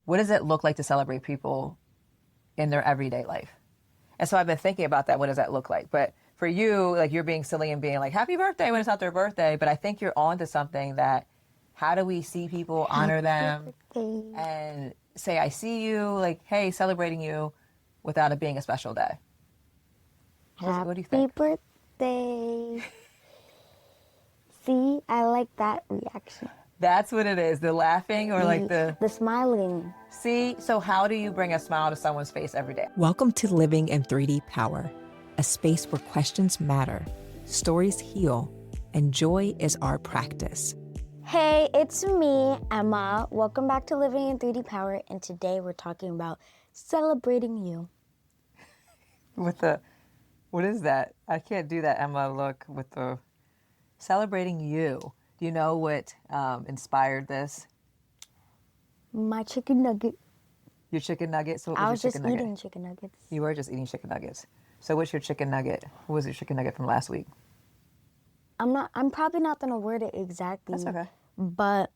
what does it look like to celebrate people in their everyday life? And so I've been thinking about that. What does that look like? But for you, like, you're being silly and being like, happy birthday when it's not their birthday. But I think you're on to something that, how do we see people, honor them, Birthday. and say, I see you, like, hey, celebrating you without it being a special day? What do you Happy think? birthday. See, I like that reaction. That's what it is. The laughing or like The smiling. see? So how do you bring a smile to someone's face every day? Welcome to Living in 3D Power, a space where questions matter, stories heal, and joy is our practice. Hey, it's me, Emma. Welcome back to Living in 3D Power, and today we're talking about celebrating you. With the, what is that? I can't do that Emma look with the celebrating you. Do you know what inspired this? My chicken nugget. Your chicken nugget? So what I was was your just chicken nugget? eating chicken nuggets. You were just eating chicken nuggets. So what's your chicken nugget? What was your chicken nugget from last week? I'm probably not gonna word it exactly. That's okay. But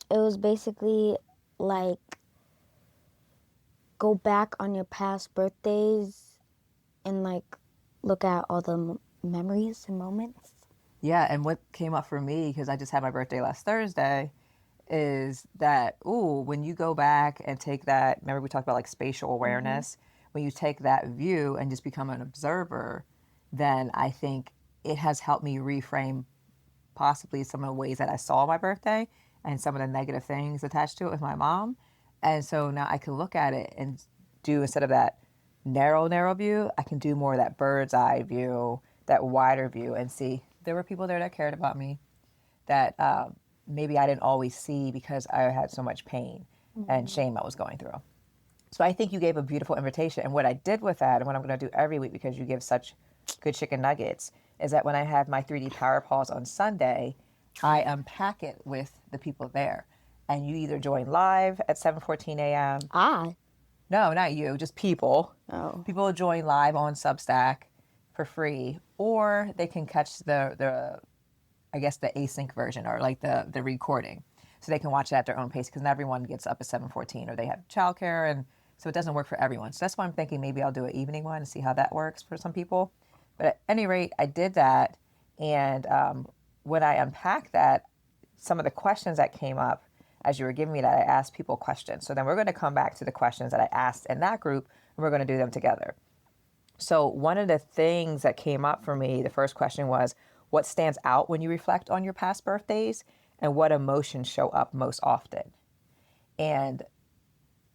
it was basically like, go back on your past birthdays and like look at all the memories and moments. Yeah, and what came up for me, because I just had my birthday last Thursday, is that, ooh, when you go back and take that, remember we talked about like spatial awareness, when you take that view and just become an observer, then I think it has helped me reframe possibly some of the ways that I saw my birthday and some of the negative things attached to it with my mom. And so now I can look at it and do, instead of that narrow view, I can do more of that bird's eye view, that wider view, and see there were people there that cared about me, that maybe I didn't always see because I had so much pain and shame I was going through. So I think you gave a beautiful invitation. And what I did with that, and what I'm going to do every week because you give such good chicken nuggets, is that when I have my 3D Power Pause on Sunday, I unpack it with the people there. And you either join live at 7:14 a.m. No, not you, just people. Oh. People join live on Substack for free, or they can catch the I guess the async version, or like the recording. So they can watch it at their own pace, because not everyone gets up at 7:14, or they have childcare, and so it doesn't work for everyone. So that's why I'm thinking maybe I'll do an evening one and see how that works for some people. But at any rate, I did that, and when I unpacked that, some of the questions that came up as you were giving me that, I asked people questions. So then we're going to come back to the questions that I asked in that group, and we're going to do them together. So one of the things that came up for me, the first question was, what stands out when you reflect on your past birthdays, and what emotions show up most often? And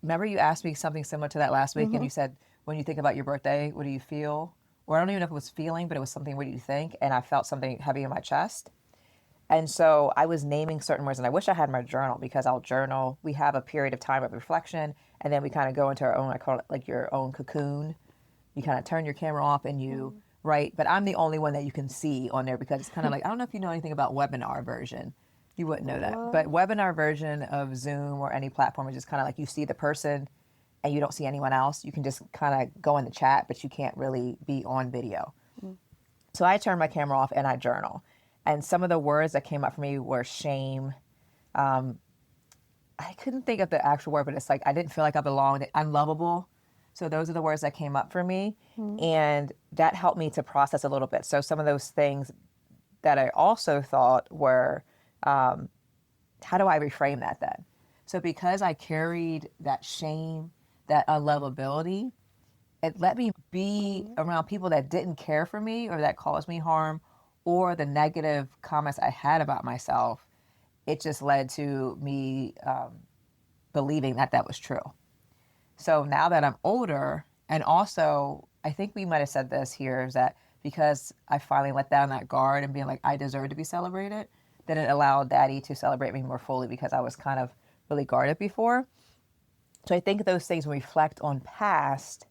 remember you asked me something similar to that last week, and you said, when you think about your birthday, what do you feel? Or I don't even know if it was feeling, but it was something, what do you think? And I felt something heavy in my chest. And so I was naming certain words, and I wish I had my journal, because I'll journal. We have a period of time of reflection, and then we kind of go into our own, I call it like your own cocoon. You kind of turn your camera off and you write, but I'm the only one that you can see on there, because it's kind of like, I don't know if you know anything about webinar version. You wouldn't know that. But webinar version of Zoom or any platform is just kind of like you see the person and you don't see anyone else. You can just kind of go in the chat, but you can't really be on video. So I turned my camera off and I journal. And some of the words that came up for me were shame. I couldn't think of the actual word, but it's like I didn't feel like I belonged. Unlovable. So those are the words that came up for me. And that helped me to process a little bit. So some of those things that I also thought were, how do I reframe that then? So because I carried that shame, that unlovability, it let me be around people that didn't care for me or that caused me harm, or the negative comments I had about myself. It just led to me believing that that was true. So now that I'm older, and also I think we might have said this here, is that because I finally let down that guard and being like, I deserve to be celebrated, then it allowed Daddy to celebrate me more fully, because I was kind of really guarded before. So I think those things, when we reflect on past,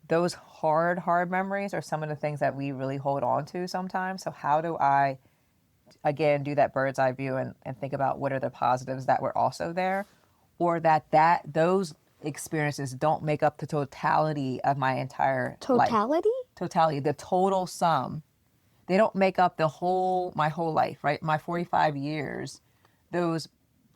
those hard memories are some of the things that we really hold on to sometimes. So how do I, again, do that bird's eye view and think about what are the positives that were also there, or that those experiences don't make up the totality of my entire life. Totality, the total sum. They don't make up my whole life, right? My 45 years, those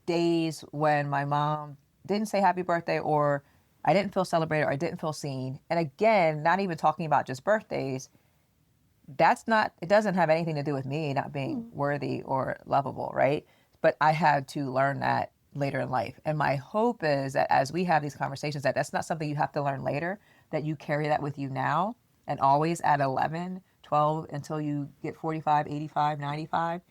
days when my mom didn't say happy birthday, or I didn't feel celebrated, or I didn't feel seen. And again, not even talking about just birthdays, it doesn't have anything to do with me not being worthy or lovable, right? But I had to learn that later in life. And my hope is that as we have these conversations, that that's not something you have to learn later, that you carry that with you now and always at 11, 12, until you get 45, 85, 95,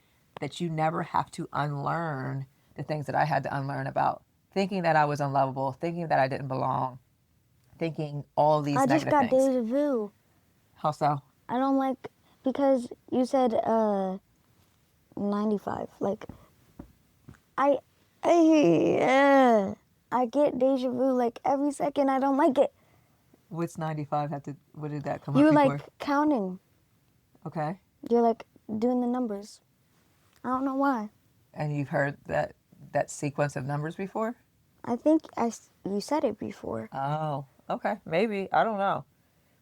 that you never have to unlearn the things that I had to unlearn about thinking that I was unlovable, thinking that I didn't belong, thinking all these I just negative got things. deja vu. How so? I don't like, because you said 95. Like, I get deja vu like every second. I don't like it. What's 95 have to, what did that come You're up before? like counting. Okay. You're like doing the numbers. I don't know why. And you've heard that sequence of numbers before? I think you said it before. Oh, okay. Maybe. I don't know.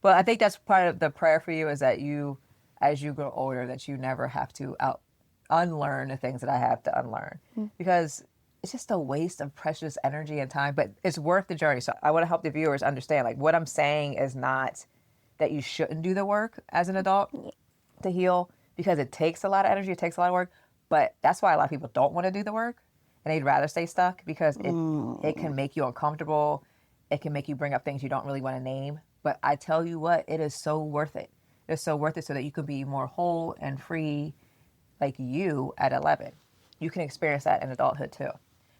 But I think that's part of the prayer for you, is that you, as you grow older, that you never have to unlearn the things that I have to unlearn. Because it's just a waste of precious energy and time, but it's worth the journey. So I want to help the viewers understand, like, what I'm saying is not that you shouldn't do the work as an adult to heal, because it takes a lot of energy, it takes a lot of work. But that's why a lot of people don't want to do the work, and they'd rather stay stuck, because it can make you uncomfortable. It can make you bring up things you don't really want to name. But I tell you what, it is so worth it. It's so worth it, so that you can be more whole and free, like you at 11. You can experience that in adulthood too.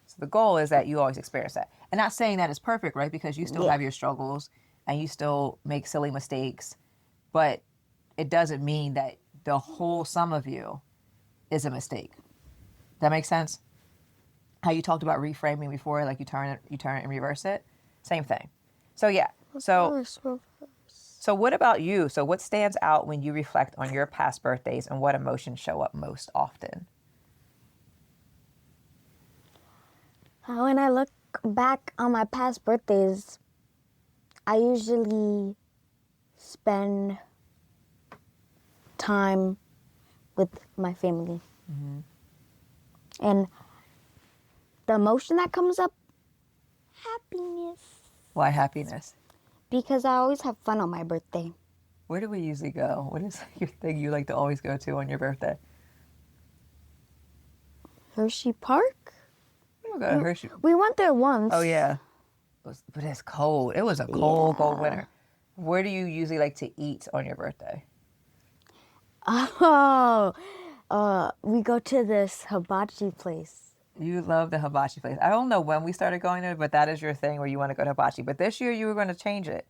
So the goal is that you always experience that. And not saying that it's perfect, right? Because you still have your struggles and you still make silly mistakes. But it doesn't mean that the whole sum of you is a mistake. That makes sense? How you talked about reframing before, like you turn it and reverse it. Same thing. So yeah. So what about you? So what stands out when you reflect on your past birthdays, and what emotions show up most often? When I look back on my past birthdays, I usually spend time with my family. And the emotion that comes up, happiness. Why happiness? Because I always have fun on my birthday. Where do we usually go? What is your thing you like to always go to on your birthday? Hershey Park? We don't go to Hershey. We went there once. Oh yeah, but it's cold. It was a cold winter. Where do you usually like to eat on your birthday? Oh, we go to this hibachi place. You love the hibachi place. I don't know when we started going there, but that is your thing where you want to go to hibachi. But this year you were going to change it.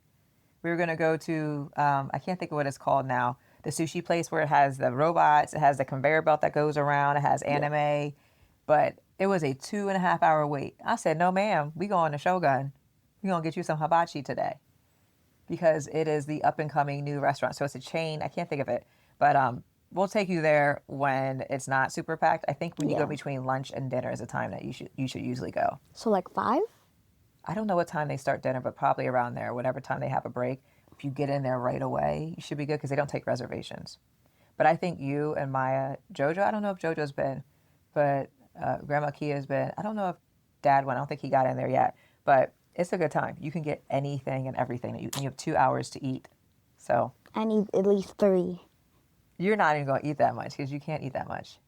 We were going to go to, I can't think of what it's called now, the sushi place where it has the robots, it has the conveyor belt that goes around, it has anime, but it was a 2.5 hour wait. I said, no ma'am, we going to Shogun. We're going to get you some hibachi today, because it is the up and coming new restaurant. So it's a chain. I can't think of it, but we'll take you there when it's not super packed. I think when you go between lunch and dinner is a time that you should usually go. So like 5? I don't know what time they start dinner, but probably around there, whatever time they have a break. If you get in there right away, you should be good, because they don't take reservations. But I think you and Maya, Jojo, I don't know if Jojo's been, but Grandma Kia's been. I don't know if Dad went. I don't think he got in there yet. But it's a good time. You can get anything and everything. You have 2 hours to eat. So I need at least 3. You're not even going to eat that much, because you can't eat that much.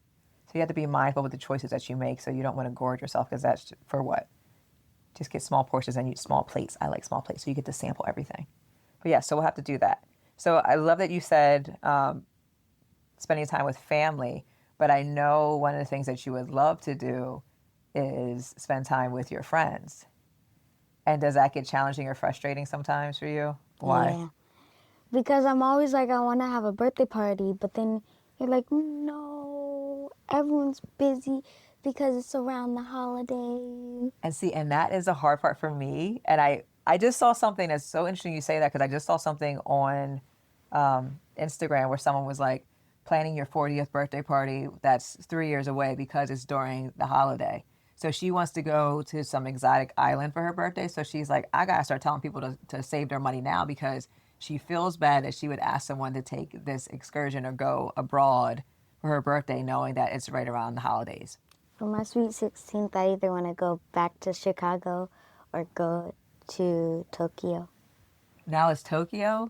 So you have to be mindful with the choices that you make, so you don't want to gorge yourself, because that's for what? Just get small portions and use small plates. I like small plates, so you get to sample everything. But yeah, so we'll have to do that. So I love that you said spending time with family, but I know one of the things that you would love to do is spend time with your friends. And does that get challenging or frustrating sometimes for you? Why? Yeah. Because I'm always like, I want to have a birthday party, but then you're like, no, everyone's busy because it's around the holiday. And see, and that is the hard part for me. And I just saw something that's so interesting you say that, because I just saw something on Instagram where someone was like, planning your 40th birthday party that's 3 years away because it's during the holiday. So she wants to go to some exotic island for her birthday. So she's like, I got to start telling people to save their money now, because she feels bad that she would ask someone to take this excursion or go abroad for her birthday, knowing that it's right around the holidays. For my sweet 16th, I either want to go back to Chicago or go to Tokyo. Now it's Tokyo?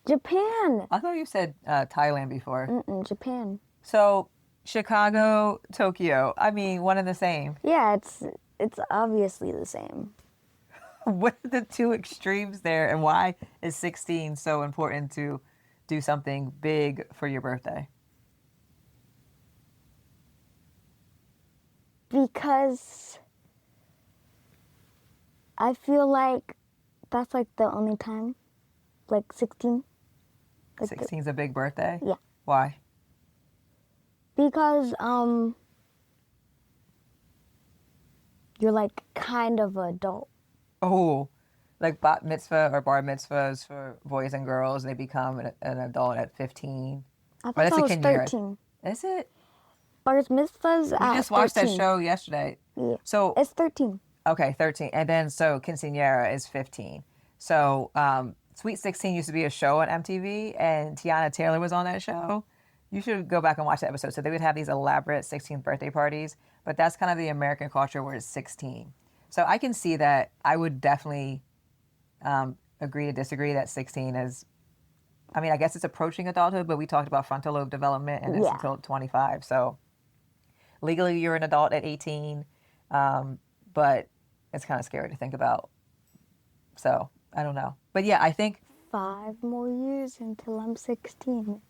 Japan! I thought you said Thailand before. Japan. So Chicago, Tokyo. I mean, one and the same. Yeah, it's obviously the same. What are the two extremes there, and why is 16 so important to do something big for your birthday? Because I feel like that's like the only time, like 16. Like 16 is a big birthday? Yeah. Why? Because you're like kind of an adult. Oh, like bat mitzvah or bar mitzvahs for boys and girls, they become an adult at 15. I Or thought that's that a was quinceañera. 13. Is it? Bar mitzvahs We at just watched 13. that show yesterday. Yeah. So, It's 13. okay, 13. And then, so quinceañera is 15. So, Sweet 16 used to be a show on MTV, and Tiana Taylor was on that show. You should go back and watch that episode. So they would have these elaborate 16th birthday parties, but that's kind of the American culture where it's 16. So I can see that. I would definitely agree to disagree that 16 is, I mean, I guess it's approaching adulthood, but we talked about frontal lobe development and it's Yeah. until 25. So legally you're an adult at 18, but it's kind of scary to think about. So I don't know. But yeah, I think 5 more years until I'm 16.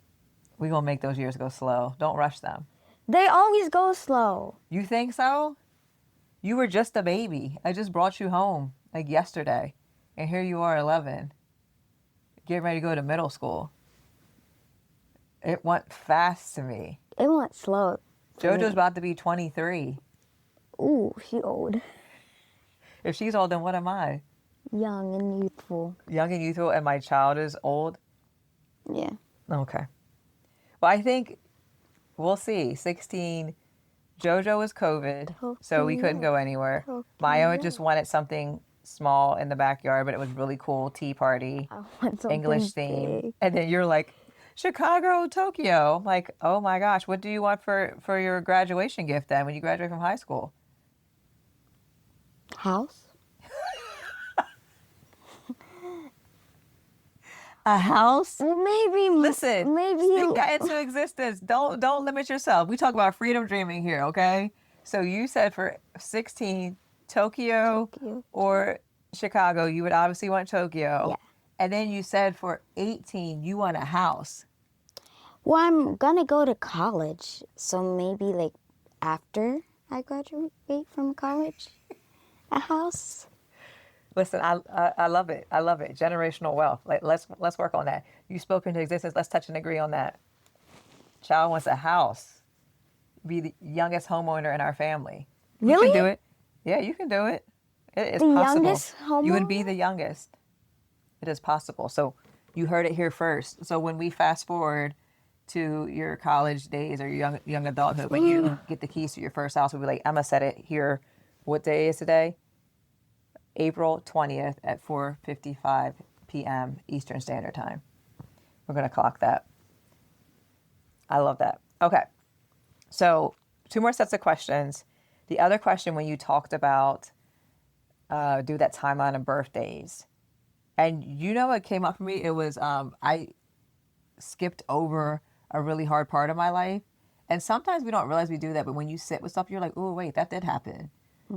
we're going to make those years go slow. Don't rush them. They always go slow. You think so? You were just a baby. I just brought you home like yesterday. And here you are 11. Getting ready to go to middle school. It went fast to me. It went slow. for JoJo's me. about to be 23. Ooh, she old. If she's old, then what am I? Young and youthful. Young and youthful, and my child is old? Yeah. Okay. Well, I think we'll see. 16, JoJo was COVID, so we couldn't go anywhere. Maya just wanted something small in the backyard, but it was really cool. Tea party, I want something English theme. big. And then you're like, Chicago, Tokyo. I'm like, oh my gosh, what do you want for your graduation gift then when you graduate from high school? House? A house? Well, maybe. Listen, Maybe. speak that into existence. Don't limit yourself. We talk about freedom dreaming here, okay? So you said for 16, Tokyo or Chicago, you would obviously want Tokyo. Yeah. And then you said for 18, you want a house. Well, I'm gonna go to college, so maybe like after I graduate from college, a house. Listen, I love it. I love it. Generational wealth. Like let's work on that. You spoke into existence. Let's touch and agree on that. Child wants a house. Be the youngest homeowner in our family. Really? You can do it. Yeah, you can do it. It is The possible. youngest You would be homeowner? the youngest. It is possible. So you heard it here first. So when we fast forward to your college days or your young adulthood, when you get the keys to your first house, we'll be like, Emma said it here. What day is today? April 20th at 4:55 p.m. Eastern Standard Time. We're going to clock that. I love that. Okay. So 2 more sets of questions. The other question, when you talked about do that timeline of birthdays, and you know what came up for me? It was I skipped over a really hard part of my life. And sometimes we don't realize we do that, but when you sit with stuff, you're like, oh, wait, that did happen.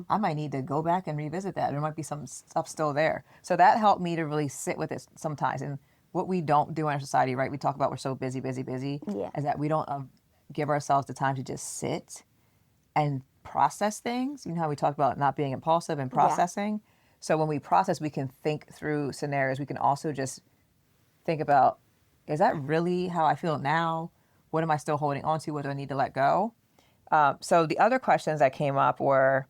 I might need to go back and revisit that. There might be some stuff still there. So that helped me to really sit with it sometimes. And what we don't do in our society, right? We talk about we're so busy, Yeah. is that we don't give ourselves the time to just sit and process things. You know how we talk about not being impulsive and processing? So when we process, we can think through scenarios. We can also just think about, is that really how I feel now? What am I still holding on to? What do I need to let go? So the other questions that came up were,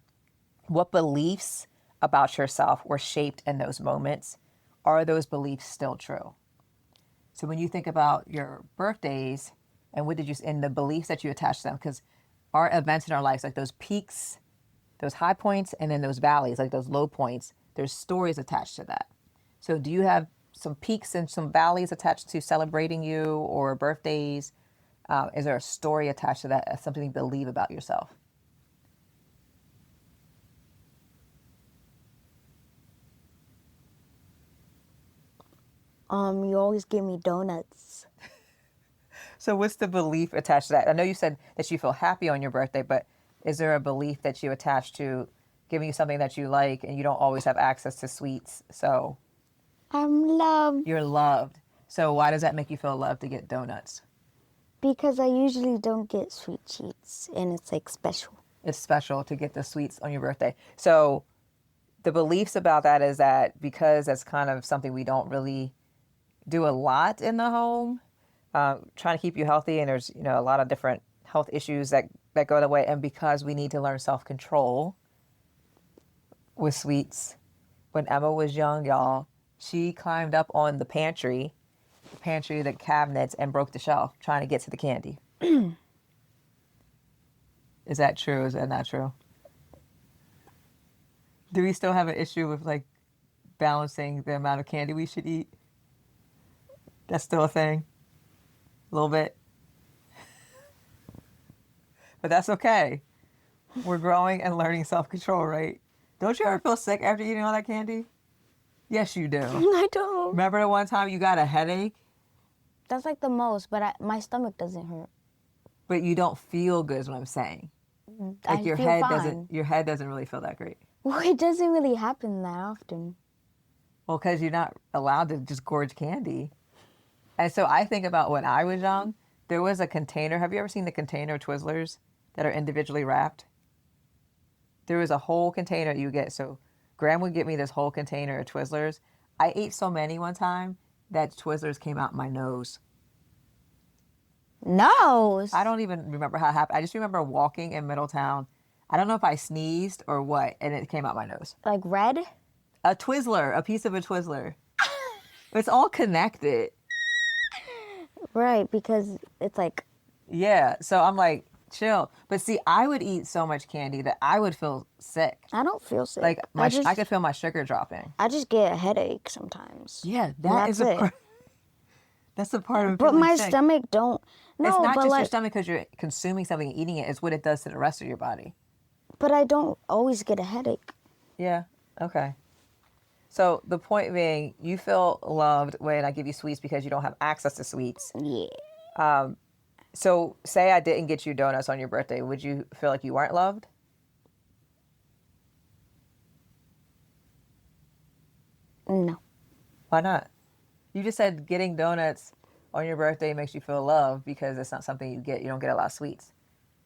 what beliefs about yourself were shaped in those moments? Are those beliefs still true? So when you think about your birthdays and and the beliefs that you attach to them, because our events in our lives, like those peaks, those high points, and then those valleys, like those low points, there's stories attached to that. So do you have some peaks and some valleys attached to celebrating you or birthdays? Is there a story attached to that, something you believe about yourself? You always give me donuts. So what's the belief attached to that? I know you said that you feel happy on your birthday, but is there a belief that you attach to giving you something that you like and you don't always have access to sweets? So I'm loved you're loved. So why does that make you feel loved to get donuts? because I usually don't get sweet treats, and it's like special. It's special to get the sweets on your birthday. So the beliefs about that is that because that's kind of something we don't really do a lot in the home, trying to keep you healthy, and there's a lot of different health issues that go that way, and because we need to learn self-control with sweets. When Emma was young, y'all, she climbed up on the the cabinets, and broke the shelf trying to get to the candy. Is that true? Is that not true? Do we still have an issue with like balancing the amount of candy we should eat? That's still a thing. A little bit. But that's okay. We're growing and learning self-control, right? Don't you ever feel sick after eating all that candy? Yes, you do. I don't. Remember the one time you got a headache, That's like the most, but my stomach doesn't hurt. but you don't feel good is what I'm saying. Like I your feel head fine. doesn't really feel that great. Well, it doesn't really happen that often. Well, because you're not allowed to just gorge candy. And so I think about when I was young, there was a container. Have you ever seen the container Twizzlers that are individually wrapped? There was a whole container you get. So Graham would get me this whole container of Twizzlers. I ate so many one time that Twizzlers came out my nose. No. I don't even remember how it happened. I just remember walking in Middletown. I don't know if I sneezed or what, and it came out my nose. Like red? A Twizzler, a piece of a Twizzler. It's all connected. Right, because it's like, Yeah, so I'm like, chill. But see, I would eat so much candy that I would feel sick. I don't feel sick. Like I I could feel my sugar dropping. I just get a headache sometimes. Yeah, that's it. That's a part of. But feeling my sick. stomach don't. No, It's not but just like, your stomach because you're consuming something and eating it. It's what it does to the rest of your body. but I don't always get a headache. Yeah. Okay. So the point being, you feel loved when I give you sweets because you don't have access to sweets. Yeah. So say I didn't get you donuts on your birthday, would you feel like you weren't loved? No. Why not? You just said getting donuts on your birthday makes you feel loved because it's not something you get. You don't get a lot of sweets.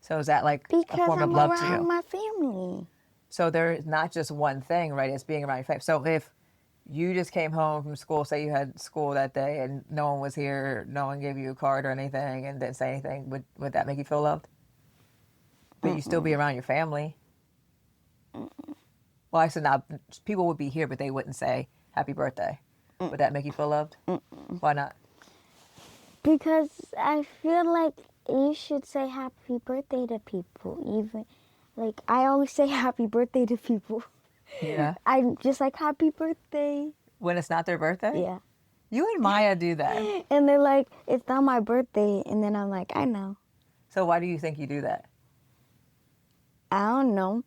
So is that like a Because form of I'm love to around you? my family. So there's not just one thing, right? It's being around your family. So if you just came home from school, say you had school that day and no one was here, no one gave you a card or anything and didn't say anything, would that make you feel loved? But you still be around your family. Well, I said now people would be here, but they wouldn't say happy birthday. Would that make you feel loved? Why not? Because I feel like you should say happy birthday to people. Even, like, I always say happy birthday to people. Yeah. I'm just like, happy birthday. When it's not their birthday? Yeah. You and Maya do that. And they're like, it's not my birthday. And then I'm like, I know. So why do you think you do that? I don't know.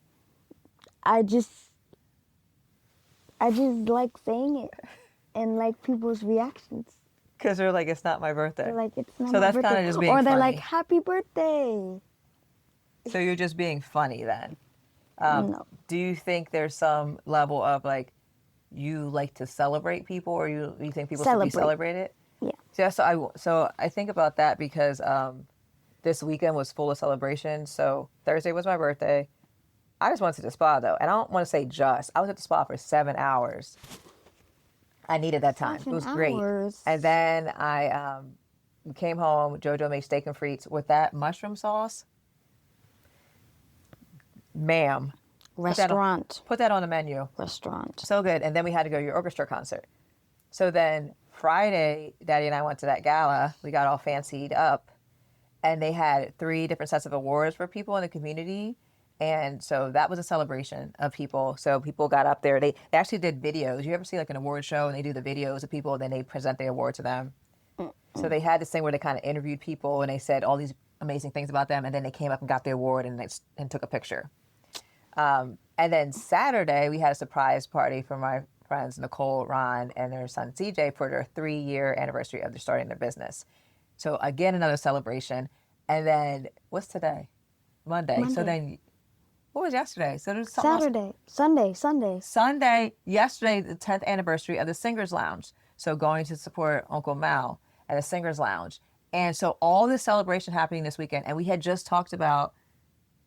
I just like saying it and like people's reactions. Because they're like, it's not my birthday. They're like, it's not So my that's birthday. kinda just being Or they're funny. like, happy birthday. So you're just being funny then. No. Do you think there's some level of like, you like to celebrate people, or you think people should be Celebrate. celebrated? Yeah. Yeah. So I think about that because this weekend was full of celebrations. So Thursday was my birthday. I just went to the spa though, and I don't want to say just. I was at the spa for 7 hours. I needed that time. 7 It was great. hours. And then I came home. JoJo made steak and frites with that mushroom sauce. Ma'am. Restaurant. Put that on the menu. Restaurant. So good. And then we had to go to your orchestra concert. So then Friday, Daddy and I went to that gala. We got all fancied up. And they had 3 different sets of awards for people in the community. And so that was a celebration of people. So people got up there. They actually did videos. You ever see like an award show and they do the videos of people and then they present the award to them? So they had this thing where they kind of interviewed people and they said all these amazing things about them. And then they came up and got the award and took a picture. And then Saturday we had a surprise party for friends, Nicole, Ron, and their son CJ for their 3-year anniversary of their starting their business. So again, another celebration. And then what's today? Monday. So then what was yesterday? So there's something else. Sunday. Yesterday, the 10th anniversary of the Singers Lounge. So going to support Uncle Mal at the Singers Lounge. And so all this celebration happening this weekend. And we had just talked about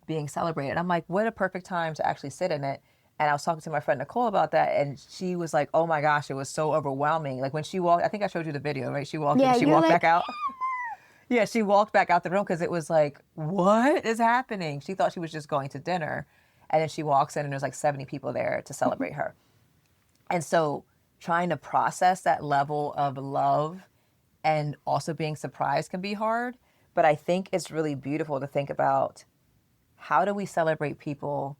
being celebrated. I'm like, what a perfect time to actually sit in it. And I was talking to my friend Nicole about that, and she was like, oh my gosh, it was so overwhelming. Like when she walked, I think I showed you the video, right? She walked in, she walked back out. Yeah, she walked back out the room because it was like, what is happening? She thought she was just going to dinner. And then she walks in and there's like 70 people there to celebrate her. And so trying to process that level of love and also being surprised can be hard. But I think it's really beautiful to think about, how do we celebrate people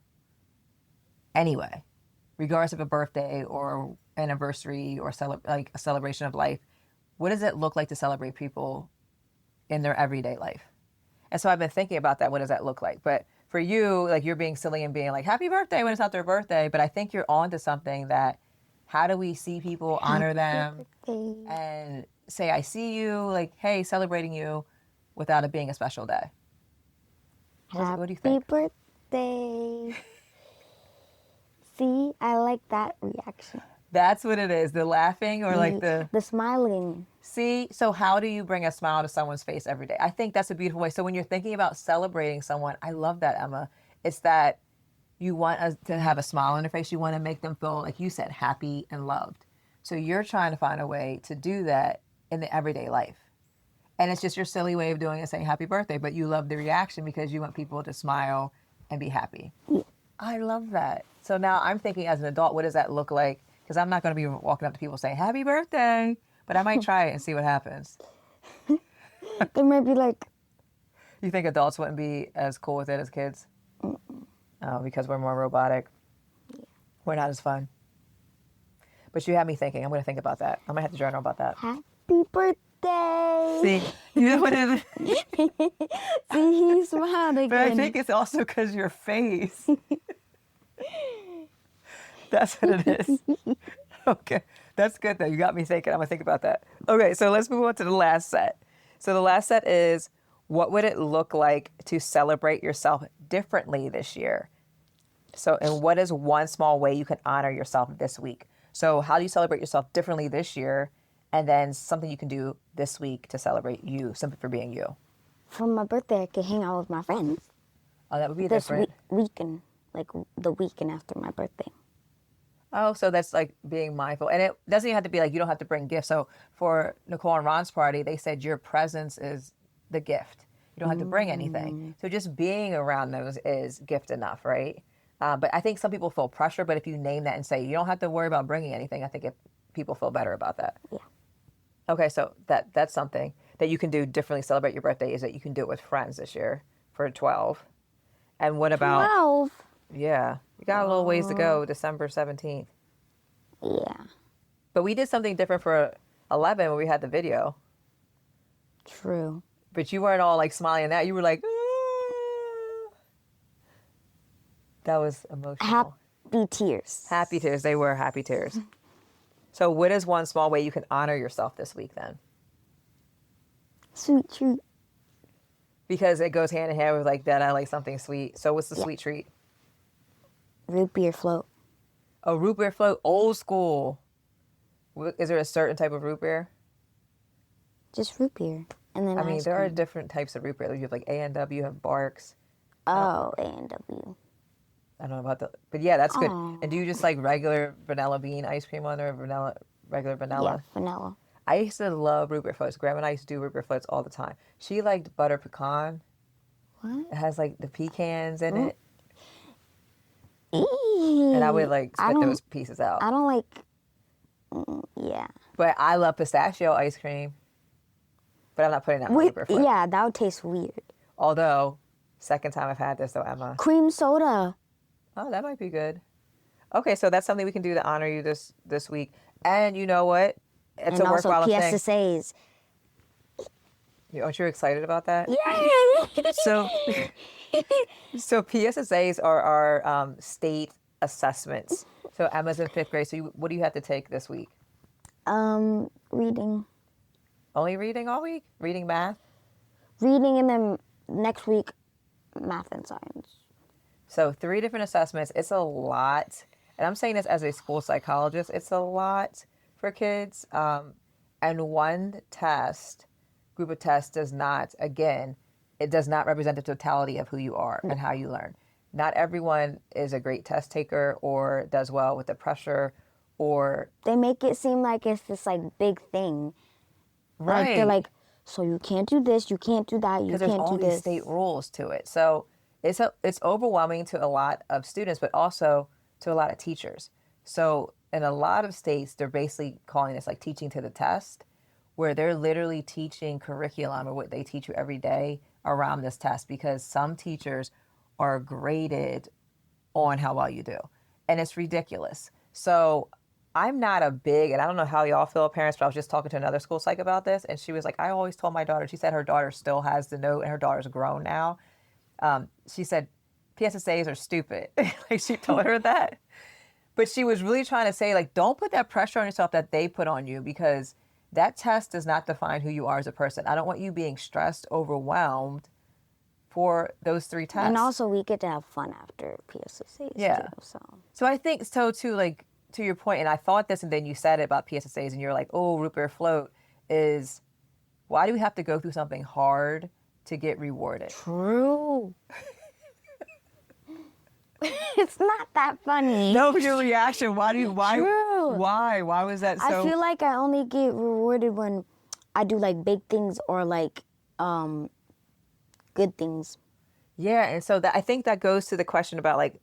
anyway, regardless of a birthday or anniversary or like a celebration of life? What does it look like to celebrate people in their everyday life? And so I've been thinking about that. What does that look like? But for you, like you're being silly and being like, happy birthday when it's not their birthday. But I think you're on to something that, how do we see people, honor them, and say, I see you, like, hey, celebrating you without it being a special day? What do you think? Happy birthday. See, I like that reaction. That's what it is. The laughing or like the smiling. See, so how do you bring a smile to someone's face every day? I think that's a beautiful way. So when you're thinking about celebrating someone, I love that, Emma. It's that you want us to have a smile on their face. You want to make them feel, like you said, happy and loved. So you're trying to find a way to do that in the everyday life. And it's just your silly way of doing it, saying happy birthday, but you love the reaction because you want people to smile and be happy. Yeah. I love that. So now I'm thinking as an adult, what does that look like? Because I'm not going to be walking up to people saying happy birthday, but I might try it and see what happens. They might be like... You think adults wouldn't be as cool with it as kids? Oh, because we're more robotic. Yeah. We're not as fun. But you have me thinking. I'm going to think about that. I'm going to have to journal about that. Happy birthday. See, you know what it is? See, he smiled again. But I think it's also because your face. That's what it is. Okay. That's good, though. You got me thinking. I'm going to think about that. Okay, so let's move on to the last set. So the last set is, what would it look like to celebrate yourself differently this year? So, and what is one small way you can honor yourself this week? So how do you celebrate yourself differently this year? And then something you can do this week to celebrate you, simply for being you. For my birthday, I could hang out with my friends. Oh, that would be this different. Weekend, like the weekend after my birthday. Oh, so that's like being mindful. And it doesn't even have to be like, you don't have to bring gifts. So for Nicole and Ron's party, they said your presence is the gift. You don't have to bring anything. So just being around those is gift enough, right? But I think some people feel pressure, but if you name that and say, you don't have to worry about bringing anything, I think people feel better about that. Yeah. Okay, so that's something that you can do differently, celebrate your birthday, is that you can do it with friends this year for 12. And what about... 12? Yeah. You got a little ways to go, December 17th. Yeah. But we did something different for 11 when we had the video. True. But you weren't all like smiling at that. You were like, ah. That was emotional. Happy tears. Happy tears. They were happy tears. So what is one small way you can honor yourself this week then? Sweet treat. Because it goes hand in hand with like that, I like something sweet. So what's the sweet treat? Root beer float. Oh, root beer float, old school. Is there a certain type of root beer? Just root beer. And then I mean, there are cream. different types of root beer. You have like A&W, you have Barks. Oh, A&W. I don't know about but yeah, that's good. Aw. And do you just like regular vanilla bean ice cream on there, regular vanilla? Yeah, vanilla. I used to love root beer floats. Grandma and I used to do root beer floats all the time. She liked butter pecan. What? It has like the pecans in it. Eee. And I would like spit those pieces out. I don't like, yeah. But I love pistachio ice cream. But I'm not putting that in root beer float. Yeah, that would taste weird. Although, second time I've had this though, Emma. Cream soda. Oh, that might be good. Okay, so that's something we can do to honor you this week. And you know what? It's and a also worthwhile thing. PSSAs. Aren't you excited about that? Yeah. So PSSAs are our state assessments. So Emma's in 5th grade. So what do you have to take this week? Reading. Only reading all week? Reading, math? Reading, and then next week, math and science. So 3 different assessments. It's a lot. And I'm saying this as a school psychologist. It's a lot for kids. And one group of tests does not, again, it does not represent the totality of who you are and how you learn. Not everyone is a great test taker or does well with the pressure or... They make it seem like it's this like big thing. Right. Like they're like, so you can't do this, you can't do that, you can't do this. Because there's all these state rules to it. So it's overwhelming to a lot of students, but also to a lot of teachers. So in a lot of states, they're basically calling this like teaching to the test, where they're literally teaching curriculum or what they teach you every day around this test, because some teachers are graded on how well you do. And it's ridiculous. So I'm not a big, and I don't know how y'all feel, parents, but I was just talking to another school psych about this, and she was like, I always told my daughter, she said her daughter still has the note, and her daughter's grown now. She said, PSSAs are stupid. Like, she told her that. But she was really trying to say, like, don't put that pressure on yourself that they put on you, because that test does not define who you are as a person. I don't want you being stressed, overwhelmed for those 3 tests. And also, we get to have fun after PSSAs, yeah. too. So I think, so too, like, to your point, and I thought this, and then you said it about PSSAs, and you're like, oh, root beer float, is why do we have to go through something hard to get rewarded? True. It's not that funny. No, your reaction. Why? True. Why was that so? I feel like I only get rewarded when I do like big things or like good things. Yeah, and so I think that goes to the question about like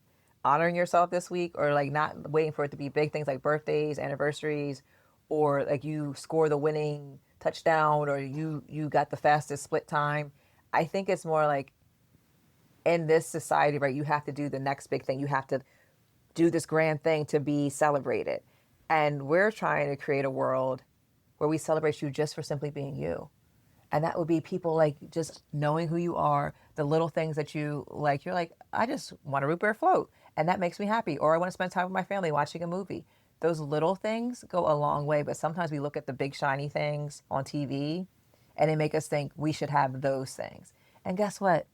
honoring yourself this week, or like not waiting for it to be big things like birthdays, anniversaries, or like you score the winning touchdown, or you got the fastest split time. I think it's more like, in this society, right, you have to do the next big thing. You have to do this grand thing to be celebrated. And we're trying to create a world where we celebrate you just for simply being you. And that would be people like just knowing who you are, the little things that you like. You're like, I just want a root beer float, and that makes me happy. Or I want to spend time with my family watching a movie. Those little things go a long way. But sometimes we look at the big shiny things on TV, and they make us think we should have those things. And guess what?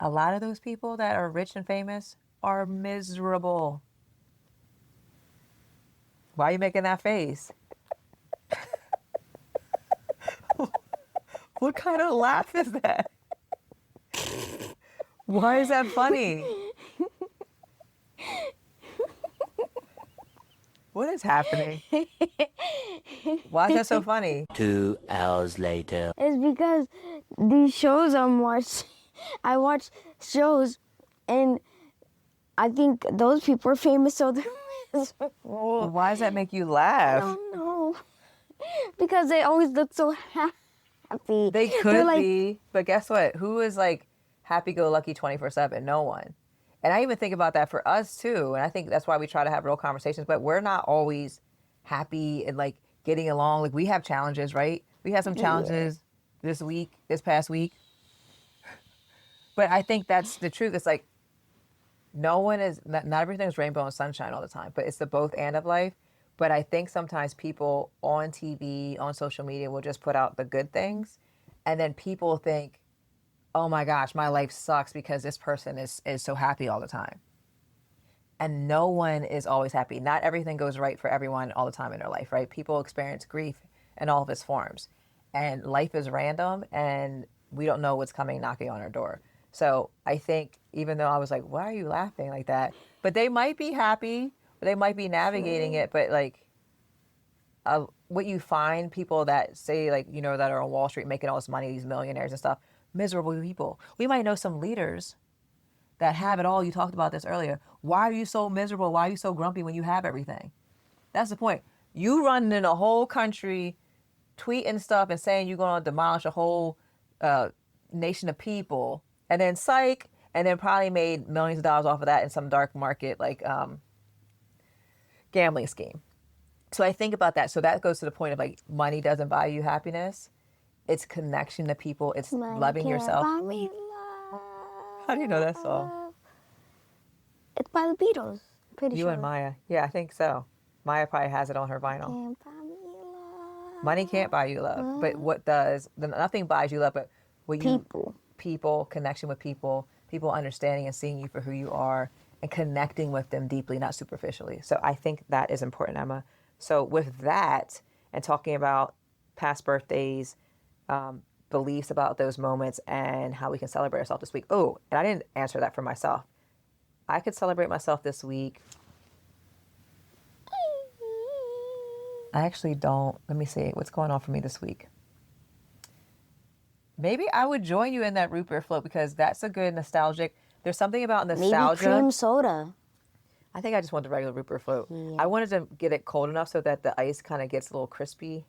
A lot of those people that are rich and famous are miserable. Why are you making that face? What kind of laugh is that? Why is that funny? What is happening? Why is that so funny? 2 hours later. It's because these shows I'm watching, I watch shows, and I think those people are famous, so they're miserable. Why does that make you I laugh? don't know. Because they always look so happy. They They're could like, be, but guess what? Who is like happy-go-lucky 24/7? No one. And I even think about that for us too. And I think that's why we try to have real conversations, but we're not always happy and like getting along. Like, we have challenges, right? We had some challenges this past week. But I think that's the truth. It's like, not everything is rainbow and sunshine all the time, but it's the both and of life. But I think sometimes people on TV, on social media will just put out the good things. And then people think, oh my gosh, my life sucks because this person is so happy all the time. And no one is always happy. Not everything goes right for everyone all the time in their life, right? People experience grief in all of its forms. And life is random, and we don't know what's coming knocking on our door. So I think, even though I was like, why are you laughing like that? But they might be happy, or they might be navigating it. But like, what you find, people that say, like, you know, that are on Wall Street making all this money, these millionaires and stuff, miserable people. We might know some leaders that have it all. You talked about this earlier. Why are you so miserable? Why are you so grumpy when you have everything? That's the point. You running in a whole country, tweeting stuff and saying you're going to demolish a whole nation of people, and then psych, and then probably made millions of dollars off of that in some dark market, like gambling scheme. So I think about that. So that goes to the point of like, money doesn't buy you happiness. It's connection to people. It's loving yourself. Buy me love. How do you know that song? It's by the Beatles. Pretty You sure. and Maya. Yeah, I think so. Maya probably has it on her vinyl. Can't buy me love. Money can't buy you love, but what does? Nothing buys you love, but what you people, connection with people, people understanding and seeing you for who you are, and connecting with them deeply, not superficially. So I think that is important, Emma. So with that, and talking about past birthdays, beliefs about those moments, and how we can celebrate ourselves this week. Oh, and I didn't answer that for myself. I could celebrate myself this week. I actually don't. Let me see what's going on for me this week. Maybe I would join you in that root beer float because that's a good nostalgic. There's something about nostalgia. Maybe cream soda. I think I just want the regular root beer float. Yeah. I wanted to get it cold enough so that the ice kind of gets a little crispy.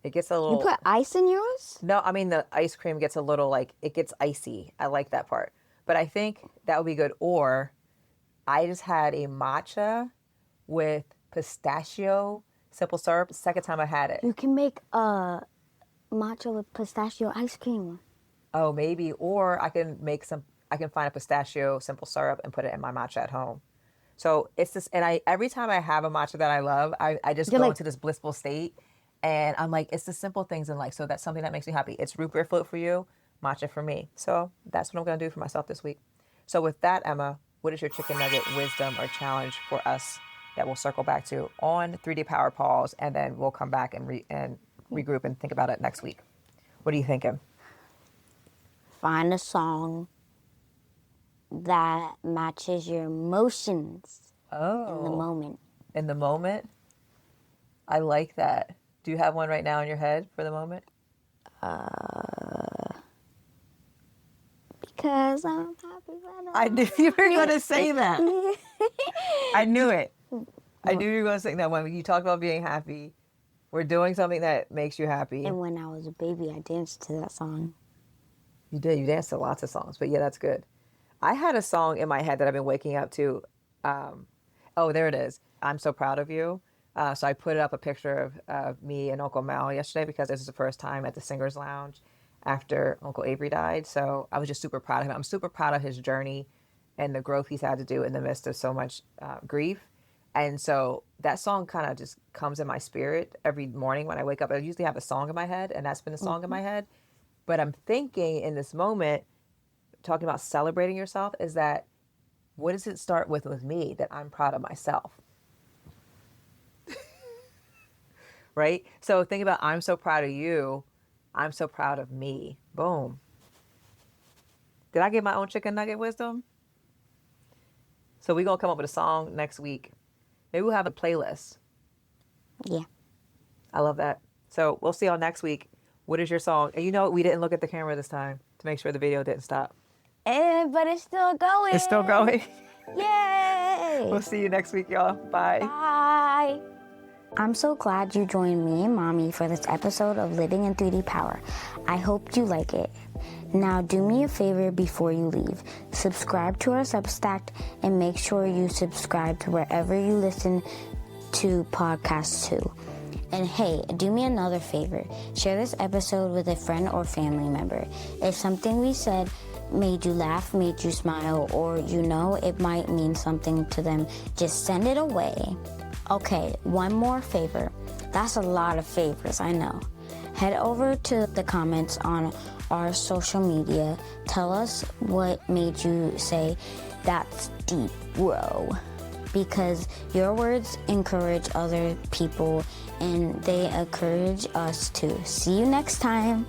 It gets a little. You put ice in yours? No, I mean the ice cream gets a little like it gets icy. I like that part. But I think that would be good. Or I just had a matcha with pistachio simple syrup. Second time I had it. You can make a matcha with pistachio ice cream. Oh, maybe. Or I can make some. I can find a pistachio simple syrup and put it in my matcha at home. So it's this, and every time I have a matcha that I love, I just go into this blissful state, and I'm like, it's the simple things in life. So that's something that makes me happy. It's root beer float for you, matcha for me. So that's what I'm gonna do for myself this week. So with that, Emma, what is your chicken nugget wisdom or challenge for us that we'll circle back to on 3D Power Pause, and then we'll come back and regroup and think about it next week. What are you thinking? Find a song that matches your emotions in the moment. In the moment? I like that. Do you have one right now in your head for the moment? Because I'm happy when I knew you were going to say that. I knew it. I knew you were going to say that one. You talked about being happy. We're doing something that makes you happy. And when I was a baby, I danced to that song. You did. You danced to lots of songs. But yeah, that's good. I had a song in my head that I've been waking up to. Oh, there it is. I'm So Proud of You. So I put up a picture of me and Uncle Mal yesterday because this is the first time at the Singers Lounge after Uncle Avery died. So I was just super proud of him. I'm super proud of his journey and the growth he's had to do in the midst of so much grief. And so that song kind of just comes in my spirit every morning when I wake up. I usually have a song in my head, and that's been the song in my head. But I'm thinking in this moment, talking about celebrating yourself, is that what does it start with me, that I'm proud of myself? Right? So think about, I'm so proud of you. I'm so proud of me. Boom. Did I get my own chicken nugget wisdom? So we're going to come up with a song next week. Maybe we'll have a playlist. Yeah. I love that. So we'll see y'all next week. What is your song? And you know what? We didn't look at the camera this time to make sure the video didn't stop. But it's still going. It's still going. Yay! We'll see you next week, y'all. Bye. Bye. I'm so glad you joined me and Mommy for this episode of Living in 3D Power. I hope you like it. Now do me a favor before you leave. Subscribe to our Substack and make sure you subscribe to wherever you listen to podcasts too. And hey, do me another favor. Share this episode with a friend or family member. If something we said made you laugh, made you smile, or it might mean something to them, just send it away. Okay, one more favor. That's a lot of favors, I know. Head over to the comments on our social media. Tell us what made you say, "That's deep, bro." Because your words encourage other people and they encourage us too. See you next time.